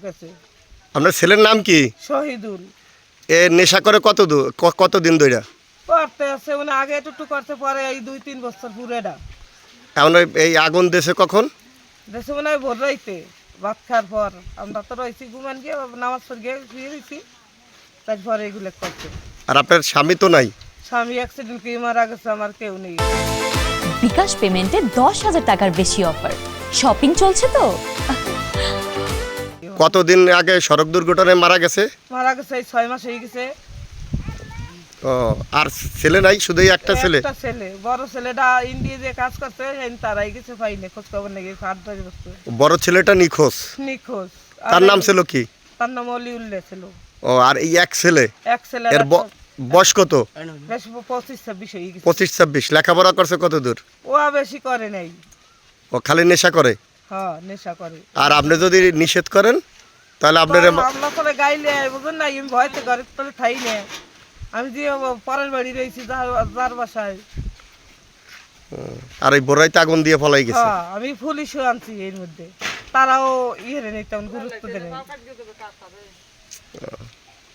গেছে। আপনার ছেলের নাম কি? শহীদুল। এ নেশা করে কতদিন ধরে? করতে আছে মানে আগে একটু করতে পরে এই 2-3 বছর পুরেটা। এখন এই আগুন দেশে কখন? দেশে মনে হয় ভোর রাইতে ভাত খাওয়ার পর আমরা তো রয়েছি ঘুমান গিয়ে নামাজ পড়ে গিয়ে শুয়ে রয়েছি, তারপরে এগুলো করছে। আর আপনার স্বামী তো নাই? স্বামী অ্যাক্সিডেন্ট কি মারা গেছে, আমার কেউ নেই। বিকাশ পেমেন্টে 10,000 টাকার বেশি অফার, শপিং চলছে তো। কতদিন আগে সড়ক দুর্ঘটনায় মারা গেছে? মারা গেছে এই 6 মাস হয়ে গেছে। ও, আর ছেলে নাই, শুধুই একটা ছেলে? একটা ছেলে, বড় ছেলেটা ইন্ডিয়া যে কাজ করছে তারাই গেছে, পাইনি খোঁজ খবর নেই, 8-10 বছর বড় ছেলেটা নিখোঁজ? নিখোঁজ। তার নাম ছিল কি? তার নাম অলিউল্লাহ ছিল। ও, আর এই এক ছেলে? এক ছেলে এর বয়স কত? বেশ 25-26 হয়ে গেছে। 25-26। লেখাপড়া করছে কত দূর? ও বেশি করে নাই। ও খালি নেশা করে? হ্যাঁ, নেশা করে। আর আপনি যদি নিষেধ করেন তাহলে আপনার আমরা তোলে গাইলে বুঝুন না, আমি ভয়তে ঘরের তোলে থাই না। আমি যে পরের বাড়ি রয়েছি যার বাসায়। আর এই বোরাইতে আগুন দিয়ে ফলাই গেছে? হ্যাঁ, আমি পুলিশও আনছি এর মধ্যে, তারাও নেই তেমন গুরুত্ব দেয় না।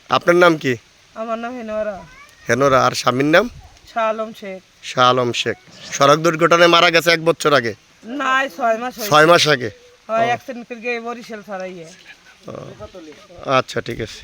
আপনার নাম কি? আমার নাম হেনোরা। হেনোরা। আর স্বামীর নাম? শাহ আলম শেখ। শাহ আলম শেখ। সড়ক দুর্ঘটনায় মারা গেছে 1 বছর আগে? না, 6 মাস 6 মাস আগে। হয় অ্যাক্সিডেন্ট করে গিয়ে বরিশাল ছাড়াইয়ে। আচ্ছা, ঠিক আছে।